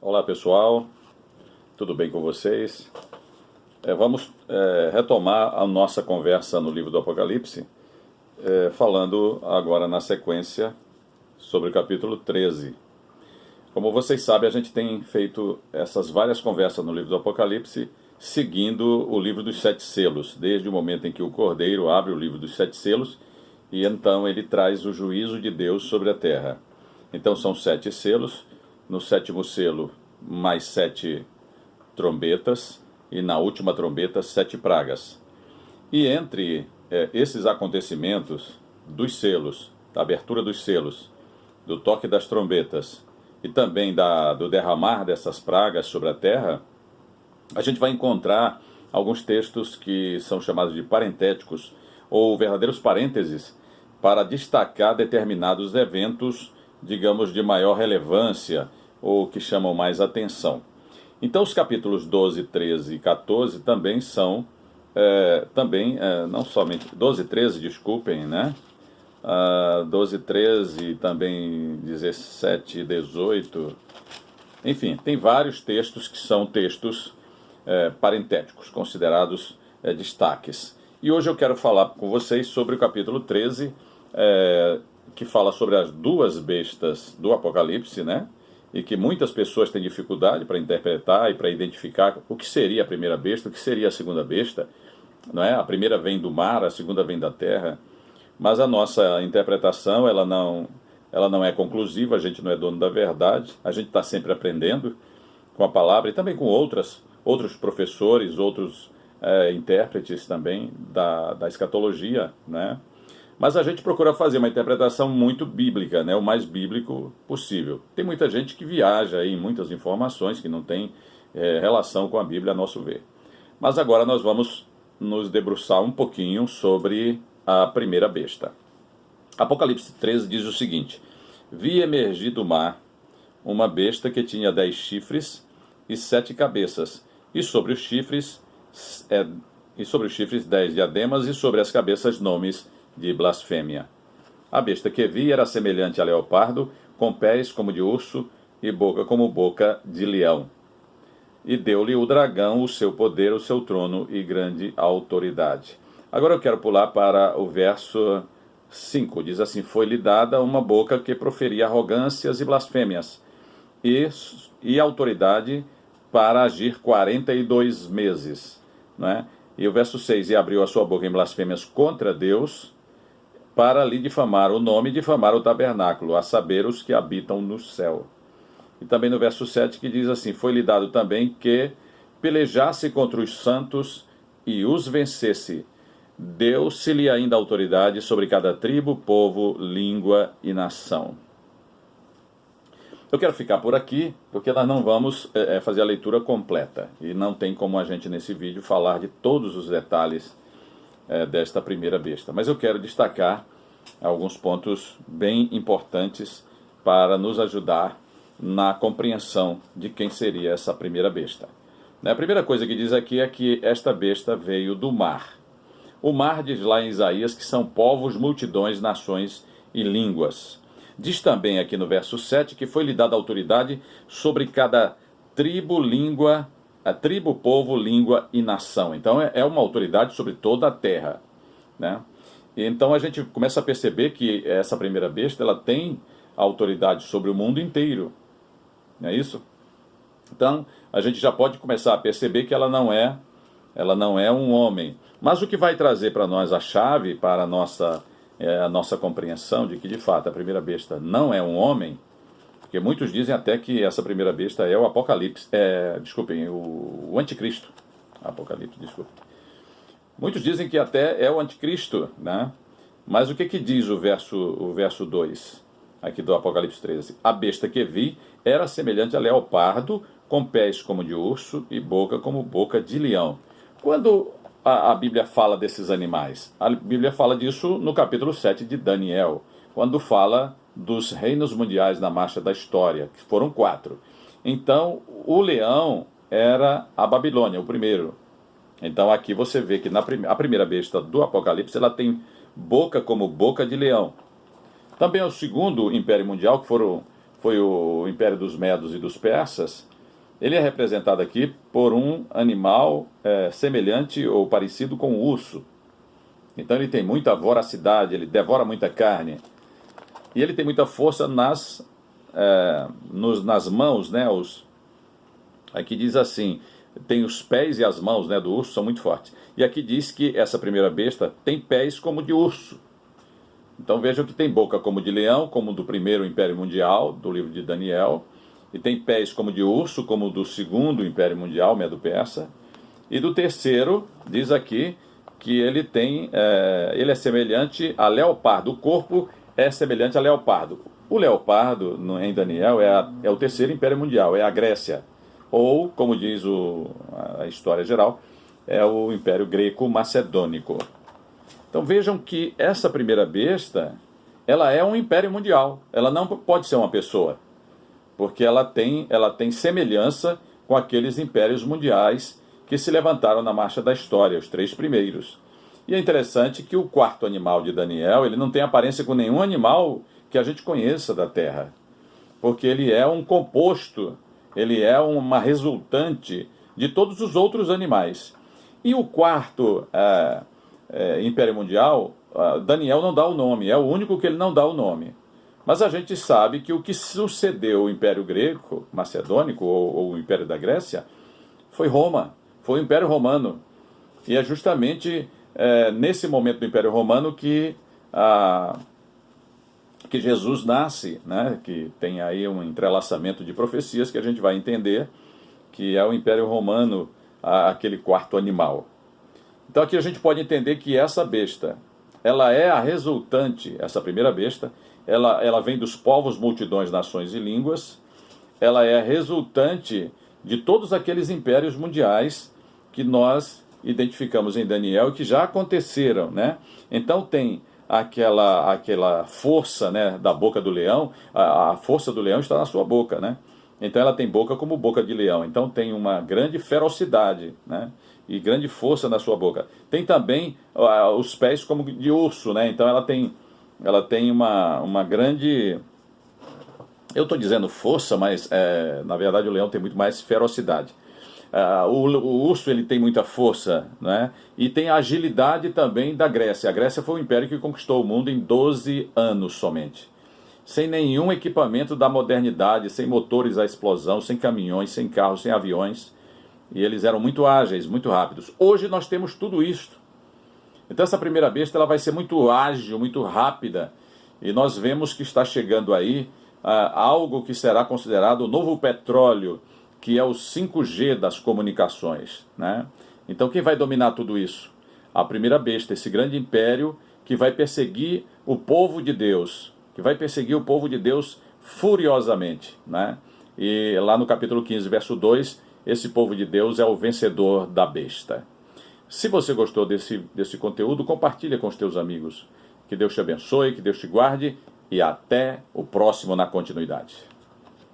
Olá pessoal, tudo bem com vocês? Vamos retomar a nossa conversa no livro do Apocalipse, falando agora na sequência sobre o capítulo 13. Como vocês sabem, a gente tem feito essas várias conversas no livro do Apocalipse, seguindo o livro dos 7 selos, desde o momento em que o Cordeiro abre o livro dos 7 selos, e então ele traz o juízo de Deus sobre a terra. Então são 7 selos, no 7º selo mais 7 trombetas, e na última trombeta 7 pragas. E entre esses acontecimentos dos selos, da abertura dos selos, do toque das trombetas e também do derramar dessas pragas sobre a terra, a gente vai encontrar alguns textos que são chamados de parentéticos, ou verdadeiros parênteses, para destacar determinados eventos, digamos, de maior relevância, ou que chamam mais atenção. Então os capítulos 12, 13 e 14 também são, não somente, 12 e 13, desculpem, né? 12 e 13 e também 17 e 18, enfim, tem vários textos que são textos parentéticos, considerados destaques. E hoje eu quero falar com vocês sobre o capítulo 13, que fala sobre as duas bestas do Apocalipse, né? E que muitas pessoas têm dificuldade para interpretar e para identificar o que seria a primeira besta, o que seria a segunda besta, não é? A primeira vem do mar, a segunda vem da terra, mas a nossa interpretação ela não é conclusiva, a gente não é dono da verdade, a gente está sempre aprendendo com a palavra e também com outros professores, outros intérpretes também da escatologia, né? Mas a gente procura fazer uma interpretação muito bíblica, né? O mais bíblico possível. Tem muita gente que viaja em muitas informações que não tem relação com a Bíblia, a nosso ver. Mas agora nós vamos nos debruçar um pouquinho sobre a primeira besta. Apocalipse 13 diz o seguinte: Vi emergir do mar uma besta que tinha 10 chifres e 7 cabeças, e sobre os chifres 10 diademas, e sobre as cabeças nomes de blasfêmia. A besta que vi era semelhante a leopardo, com pés como de urso e boca como boca de leão. E deu-lhe o dragão o seu poder, o seu trono e grande autoridade. Agora eu quero pular para o verso 5. Diz assim: Foi-lhe dada uma boca que proferia arrogâncias e blasfêmias, e autoridade para agir 42 meses. Né? E o verso 6: E abriu a sua boca em blasfêmias contra Deus, para lhe difamar o nome e difamar o tabernáculo, a saber, os que habitam no céu. E também no verso 7 que diz assim: Foi-lhe dado também que pelejasse contra os santos e os vencesse. Deu-se-lhe ainda autoridade sobre cada tribo, povo, língua e nação. Eu quero ficar por aqui, porque nós não vamos fazer a leitura completa. E não tem como a gente, nesse vídeo, falar de todos os detalhes desta primeira besta. Mas eu quero destacar alguns pontos bem importantes para nos ajudar na compreensão de quem seria essa primeira besta. A primeira coisa que diz aqui é que esta besta veio do mar. O mar diz lá em Isaías que são povos, multidões, nações e línguas. Diz também aqui no verso 7 que foi-lhe dada autoridade sobre cada tribo, língua, tribo, povo, língua e nação. Então é uma autoridade sobre toda a terra, né? E então a gente começa a perceber que essa primeira besta ela tem autoridade sobre o mundo inteiro, não é isso? Então a gente já pode começar a perceber que ela não é um homem. Mas o que vai trazer para nós a chave para a nossa compreensão de que de fato a primeira besta não é um homem, porque muitos dizem até que essa primeira besta é o Apocalipse, o Anticristo. Apocalipse, desculpe. Muitos dizem que até é o Anticristo, né? Mas o que diz o verso 2 aqui do Apocalipse 13? A besta que vi era semelhante a leopardo, com pés como de urso e boca como boca de leão. Quando a Bíblia fala desses animais? A Bíblia fala disso no capítulo 7 de Daniel, quando fala dos reinos mundiais na marcha da história, que foram 4. Então, o leão era a Babilônia, o primeiro. Então, aqui você vê que a primeira besta do Apocalipse, ela tem boca como boca de leão. Também o segundo império mundial, que foi o império dos Medos e dos Persas, Ele é representado aqui por um animal semelhante ou parecido com o urso. Então ele tem muita voracidade, ele devora muita carne. E ele tem muita força nas mãos, né? Aqui diz assim, tem os pés e as mãos, né, do urso, são muito fortes. E aqui diz que essa primeira besta tem pés como de urso. Então vejam que tem boca como de leão, como do primeiro Império Mundial, do livro de Daniel. E tem pés como de urso, como do segundo Império Mundial, Medo-Persa. E do terceiro, diz aqui, que ele é semelhante a leopardo. O corpo é semelhante a leopardo. O leopardo, em Daniel, é o terceiro Império Mundial, é a Grécia. Ou, como diz a história geral, é o Império Greco-Macedônico. Então vejam que essa primeira besta, ela é um Império Mundial. Ela não pode ser uma pessoa, porque ela tem semelhança com aqueles impérios mundiais que se levantaram na marcha da história, os três primeiros. E é interessante que o quarto animal de Daniel, ele não tem aparência com nenhum animal que a gente conheça da Terra, porque ele é um composto, ele é uma resultante de todos os outros animais. E o quarto Império Mundial, Daniel não dá o nome, é o único que ele não dá o nome. Mas a gente sabe que o que sucedeu o Império Greco, Macedônico, ou o Império da Grécia, foi Roma, foi o Império Romano. E é justamente nesse momento do Império Romano que Jesus nasce, né? Que tem aí um entrelaçamento de profecias que a gente vai entender, que é o Império Romano, aquele quarto animal. Então aqui a gente pode entender que essa besta, ela é a resultante, essa primeira besta, ela vem dos povos, multidões, nações e línguas, ela é a resultante de todos aqueles impérios mundiais que nós identificamos em Daniel e que já aconteceram, né? Então tem aquela força, né, da boca do leão, a força do leão está na sua boca, né? Então ela tem boca como boca de leão, então tem uma grande ferocidade, né, e grande força na sua boca. Tem também os pés como de urso, né? Então ela tem uma grande... Eu estou dizendo força, mas na verdade o leão tem muito mais ferocidade. O urso ele tem muita força, né? E tem a agilidade também da Grécia. A Grécia foi um império que conquistou o mundo em 12 anos somente. Sem nenhum equipamento da modernidade, sem motores à explosão, sem caminhões, sem carros, sem aviões. E eles eram muito ágeis, muito rápidos. Hoje nós temos tudo isso. Então essa primeira besta ela vai ser muito ágil, muito rápida. E nós vemos que está chegando aí algo que será considerado o novo petróleo, que é o 5G das comunicações, né? Então quem vai dominar tudo isso? A primeira besta, esse grande império que vai perseguir o povo de Deus, furiosamente, né? E lá no capítulo 15, verso 2, esse povo de Deus é o vencedor da besta. Se você gostou desse conteúdo, compartilha com os teus amigos. Que Deus te abençoe, que Deus te guarde e até o próximo na continuidade.